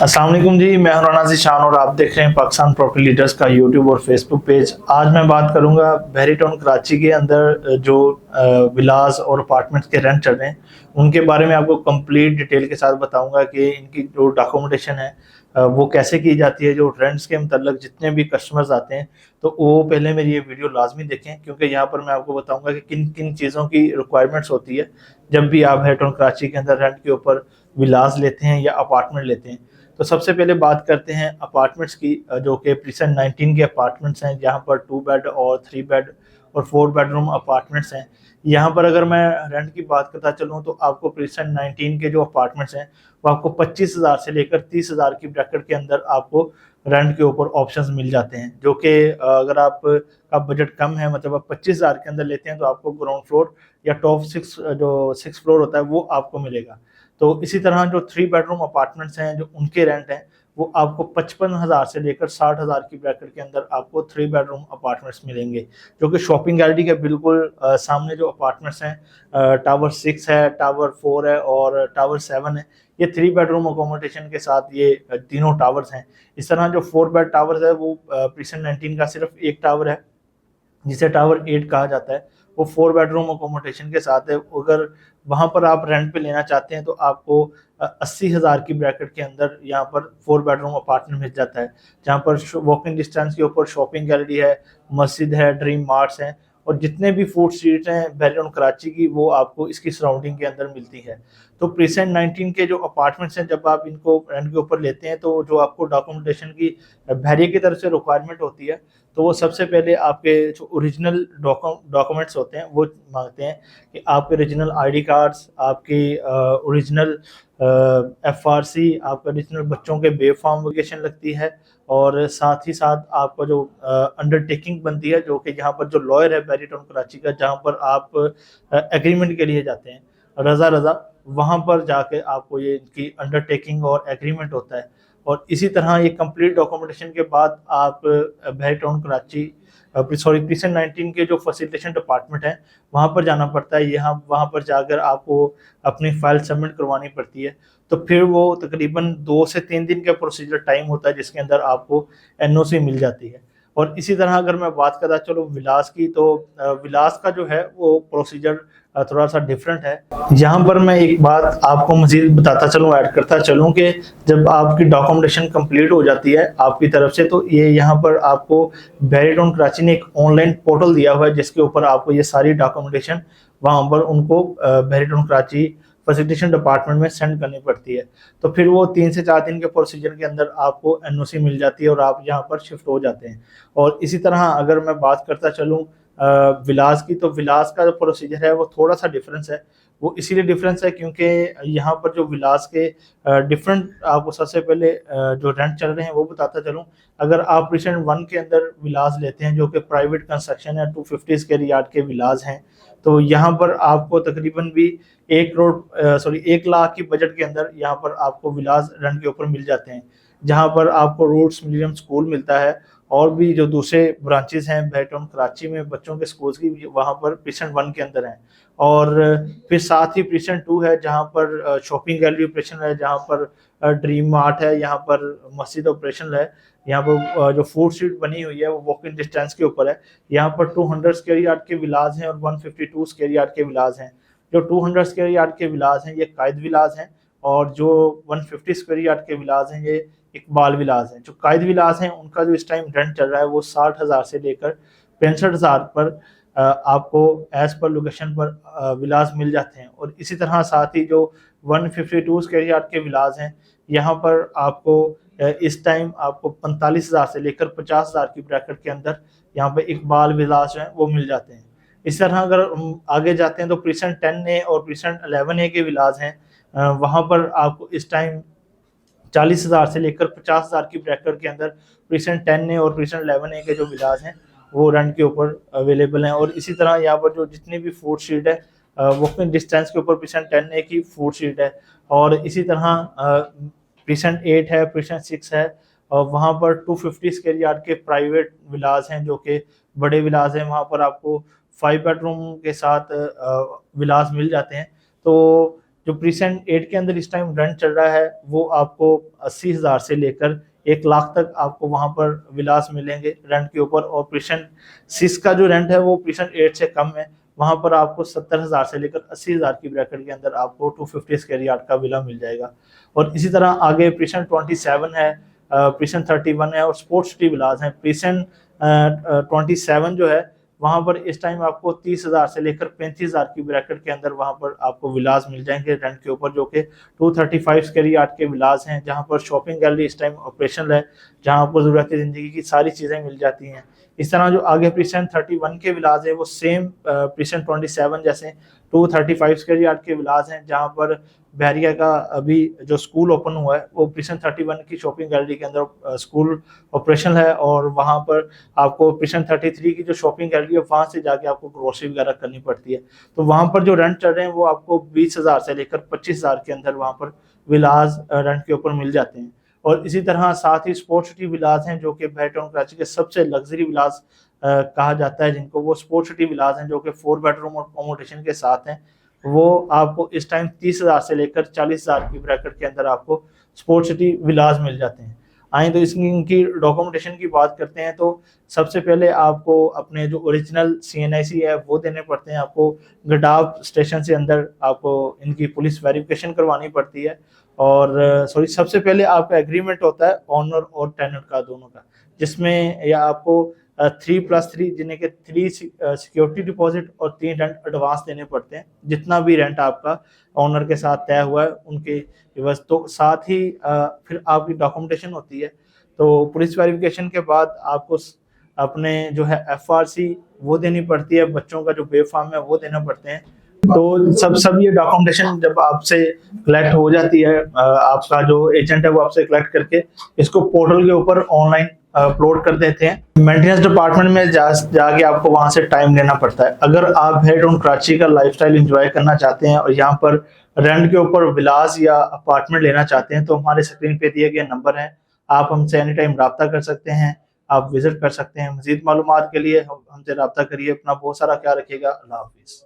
अस्सलाम वालेकुम जी, मैं हूं राना ज़ीशान और आप देख रहे हैं पाकिस्तान प्रॉपर्टी लीडर्स का यूट्यूब और फेसबुक पेज। आज मैं बात करूंगा बहरी टाउन कराची के अंदर जो विलास और अपार्टमेंट्स के रेंट चल रहे हैं उनके बारे में आपको कंप्लीट डिटेल के साथ बताऊंगा कि इनकी जो डॉक्यूमेंटेशन है वो कैसे की जाती है। जो रेंट्स के मतलब जितने भी कस्टमर्स आते हैं तो वो पहले मेरी ये वीडियो लाजमी देखें, क्योंकि यहाँ पर मैं आपको बताऊंगा कि किन किन चीज़ों की रिक्वायरमेंट्स होती है जब भी आप बहरी टाउन कराची के अंदर रेंट के ऊपर विलास लेते हैं या अपार्टमेंट लेते हैं। तो सबसे पहले बात करते हैं अपार्टमेंट्स की, जो कि प्रीसेंट 19 के अपार्टमेंट्स हैं, जहां पर 2 बेड और 3 बेड और 4 बेडरूम अपार्टमेंट्स हैं। यहाँ पर अगर मैं रेंट की बात करता चलूँ तो आपको प्रीसेंट 19 के जो अपार्टमेंट्स हैं वो आपको 25,000 से लेकर 30,000 की ब्रैकेट के अंदर आपको रेंट के ऊपर ऑप्शंस मिल जाते हैं। जो कि अगर आप का बजट कम है, मतलब आप 25,000 के अंदर लेते हैं, तो आपको ग्राउंड फ्लोर या टॉप 6 जो 6 फ्लोर होता है वो आपको मिलेगा। तो इसी तरह जो 3 बेडरूम अपार्टमेंट्स हैं जो उनके रेंट हैं वो आपको 55,000 से लेकर 60,000 की ब्रैकेट के अंदर आपको 3 बेडरूम अपार्टमेंट्स मिलेंगे, जो कि शॉपिंग गैलरी के बिल्कुल सामने जो अपार्टमेंट्स हैं, टावर 6 है, टावर 4 है और टावर 7 है। ये 3 बेडरूम अकोमोडेशन के साथ ये तीनों टावर्स हैं। इस तरह जो 4 बेड टावर्स है वो प्रीसेंट 19 का सिर्फ एक टावर है जिसे टावर 8 कहा जाता है, वो 4 बेडरूम अकोमोडेशन के साथ है। अगर वहां पर आप रेंट पे लेना चाहते हैं तो आपको 80,000 की ब्रैकेट के अंदर यहाँ पर 4 बेडरूम अपार्टमेंट मिल जाता है, जहाँ पर वॉकिंग डिस्टेंस के ऊपर शॉपिंग गैलरी है, मस्जिद है, ड्रीम मार्ट्स हैं और जितने भी फूड स्ट्रीट हैं बहरी टाउन कराची की वो आपको इसकी सराउंडिंग के अंदर मिलती है। तो प्रीसेंट 19 के जो अपार्टमेंट्स हैं जब आप इनको रेंट के ऊपर लेते हैं तो जो आपको डॉक्यूमेंटेशन की बहरिया की तरफ से रिक्वायरमेंट होती है, तो वो सबसे पहले आपके जो ओरिजिनल डॉक्यूमेंट्स होते हैं वो मांगते हैं कि आपके ओरिजिनल आईडी कार्ड्स, आपकी ओरिजिनल एफआरसी, आपका ओरिजिनल बच्चों के बे फॉर्म वेकेशन लगती है और साथ ही साथ आपका जो अंडरटेकिंग बनती है, जो कि यहाँ पर जो लॉयर है बहरी टाउन कराची का, जहाँ पर आप एग्रीमेंट के लिए जाते हैं रजा रजा, वहाँ पर जाके आपको ये इनकी अंडरटेकिंग और एग्रीमेंट होता है। और इसी तरह ये कंप्लीट डॉक्यूमेंटेशन के बाद आप बहरी टाउन कराची सॉरी प्रीसेंट 19 के जो फैसिलिटेशन डिपार्टमेंट है वहाँ पर जाना पड़ता है। यहाँ वहाँ पर जाकर आपको अपनी फाइल सबमिट करवानी पड़ती है। तो फिर वो तकरीबन 2 से 3 दिन का प्रोसीजर टाइम होता है जिसके अंदर आपको एनओसी मिल जाती है। और इसी तरह अगर मैं बात करता चलो विलास की, तो विलास का जो है वो प्रोसीजर थोड़ा सा डिफरेंट है। यहाँ पर मैं एक बात आपको मजीद बताता चलूँ, ऐड करता चलूँ कि जब आपकी डॉक्यूमेंटेशन कंप्लीट हो जाती है आपकी तरफ से, तो ये यहाँ पर आपको बहरी टाउन कराची ने एक ऑनलाइन पोर्टल दिया हुआ है जिसके ऊपर आपको ये सारी डॉक्यूमेंटेशन वहाँ पर उनको बहरी टाउन कराची फैसिलिटेशन डिपार्टमेंट में सेंड करनी पड़ती है। तो फिर वो 3 से 4 दिन के प्रोसीजर के अंदर आपको एनओसी मिल जाती है और आप यहाँ पर शिफ्ट हो जाते हैं। और इसी तरह अगर मैं बात करता चलूँ विलास की, तो विलास का जो प्रोसीजर है वो थोड़ा सा डिफरेंस है। वो इसीलिए डिफरेंस है क्योंकि यहाँ पर जो विलास के डिफरेंट, आपको सबसे पहले जो रेंट चल रहे हैं वो बताता चलूँ। अगर आप प्रीसेंट 1 के अंदर विलास लेते हैं जो कि प्राइवेट कंस्ट्रक्शन है, 250 स्क्वायर यार्ड के विलास हैं, तो यहाँ पर आपको तकरीबन भी 1 लाख की बजट के अंदर यहाँ पर आपको विलास रेंट के ऊपर मिल जाते हैं, जहाँ पर आपको रूट्स मीडियम स्कूल मिलता है और भी जो दूसरे ब्रांचेस हैं बहरी टाउन कराची में बच्चों के स्कूल्स की, वहाँ पर प्रीसेंट 1 के अंदर हैं। और फिर साथ ही प्रीसेंट 2 है जहाँ पर शॉपिंग गैलरी ऑपरेशन है, जहाँ पर ड्रीम मार्ट है, यहाँ पर मस्जिद ऑपरेशन है, यहाँ पर जो फूड स्ट्रीट बनी हुई है वो वॉकिंग डिस्टेंस के ऊपर है। यहाँ पर 200 स्क्वायर यार्ड के विलास हैं और 152 स्क्वायर यार्ड के विलास हैं। जो 200 स्क्वायर यार्ड के विलास हैं ये कायद विलास हैं और जो 150 स्क्वायर यार्ड के विलास हैं ये इकबाल विलास हैं। जो कायद विलास हैं उनका जो इस टाइम रेंट चल रहा है वो 60,000 से लेकर 65,000 पर आपको एज पर लोकेशन पर विलास मिल जाते हैं। और इसी तरह साथ ही जो 152 स्क्वायर यार्ड के विलास हैं यहाँ पर आपको इस टाइम आपको 45,000 से लेकर 50,000 की ब्रैकेट के अंदर यहाँ पे इकबाल विलास जो है वो मिल जाते हैं। इस तरह अगर हम आगे जाते हैं तो प्रीसेंट 10A और प्रीसेंट 11A के विलास हैं, वहाँ पर आपको इस टाइम 40,000 से लेकर 50,000 की ब्रैकेट के अंदर प्रीसेंट 10A और प्रीसेंट 11A के जो विलास हैं वो रेंट के ऊपर अवेलेबल हैं। और इसी तरह यहाँ पर जो जितनी भी फूड स्ट्रीट है वॉकिंग डिस्टेंस के ऊपर प्रीसेंट 10A की फूड स्ट्रीट है। और इसी तरह प्रीसेंट 8 है, प्रीसेंट 6 है और वहाँ पर 250 स्क्वायर यार्ड के प्राइवेट विलास हैं जो कि बड़े विलास हैं। वहाँ पर आपको 5 बेडरूम के साथ विलास मिल जाते हैं। तो जो प्रीसेंट 8 के अंदर इस टाइम रेंट चल रहा है वो आपको 80,000 से लेकर 1 लाख तक आपको वहां पर विलास मिलेंगे रेंट के ऊपर। और प्रीसेंट 6 का जो रेंट है वो प्रीसेंट 8 से कम है, वहां पर आपको 70,000 से लेकर 80,000 की ब्रैकेट के अंदर आपको 250 स्क्वायर यार्ड का विला मिल जाएगा। और इसी तरह आगे प्रीसेंट 27 है, प्रीसेंट 31 है और स्पोर्ट्स सिटी विलास है। प्रीसेंट 27 जो है वहां पर इस टाइम आपको 30,000 से लेकर 35,000 की ब्रैकेट के अंदर वहां पर आपको विलास मिल जाएंगे रेंट के ऊपर, जो कि 235 स्क्वायर यार्ड के विलास हैं, जहां पर शॉपिंग गैलरी इस टाइम ऑपरेशनल है, जहां आपको जरूरत जिंदगी की सारी चीजें मिल जाती हैं। इस तरह जो आगे प्रीसेंट 31 के विलास है वो सेम प्रीसेंट 27 जैसे 235 स्क्वायर यार्ड के विलास हैं, जहां पर बहरिया का अभी जो स्कूल ओपन हुआ है वो प्रीसेंट 31 की शॉपिंग गैलरी के अंदर स्कूल ऑपरेशन है। और वहां पर आपको प्रीसेंट 33 की जो शॉपिंग गैलरी है वहां से जाके आपको ग्रोसरी वगैरह करनी पड़ती है। तो वहां पर जो रेंट चल रहे हैं वो आपको 20,000 से लेकर 25,000 के अंदर वहां पर विलास रेंट के ऊपर मिल जाते हैं। और इसी तरह साथ ही स्पोर्ट्स सिटी विलास हैं, जो कि बहरिया कराची के सबसे लग्जरी विलास कहा जाता है जिनको, वो स्पोर्ट्स सिटी विलास हैं जो कि 4 बेडरूम और अकोमोडेशन के साथ हैं। वो आपको इस टाइम 30,000 से लेकर 40,000 की ब्रैकेट के अंदर आपको स्पोर्ट्स सिटी विलास मिल जाते हैं। आए तो इनकी डॉक्यूमेंटेशन की बात करते हैं, तो सबसे पहले आपको अपने जो ओरिजिनल CNIC है वो देने पड़ते हैं। आपको गडाफ स्टेशन से अंदर आपको इनकी पुलिस वेरिफिकेशन करवानी पड़ती है। और सॉरी, सबसे पहले आपका एग्रीमेंट होता है ऑनर और टेनेंट का, दोनों का, जिसमें या आपको 3+3 जिन्हें के 3 सिक्योरिटी डिपॉजिट और 3 रेंट एडवांस देने पड़ते हैं, जितना भी रेंट आपका ओनर के साथ तय हुआ है उनके बस। तो साथ ही फिर आपकी डॉक्यूमेंटेशन होती है। तो पुलिस वेरिफिकेशन के बाद आपको अपने जो है FRC वो देनी पड़ती है, बच्चों का जो पे फॉर्म है वो देना पड़ते हैं। तो सब ये डॉक्यूमेंटेशन जब आपसे कलेक्ट हो जाती है, आपका जो एजेंट है वो आपसे कलेक्ट करके इसको पोर्टल के ऊपर ऑनलाइन अपलोड कर देते हैं। मेंटेनेंस डिपार्टमेंट में जाके आपको वहां से टाइम लेना पड़ता है। अगर आप बहरिया टाउन कराची का लाइफस्टाइल एंजॉय करना चाहते हैं और यहाँ पर रेंट के ऊपर विलास या अपार्टमेंट लेना चाहते हैं, तो हमारे स्क्रीन पे दिए गए नंबर है, आप हमसे एनी टाइम रब्ता कर सकते हैं, आप विजिट कर सकते हैं। मजीद मालूमात के लिए हमसे रब्ता करिए। अपना बहुत सारा ख्याल रखिएगा। अल्लाह हाफिज।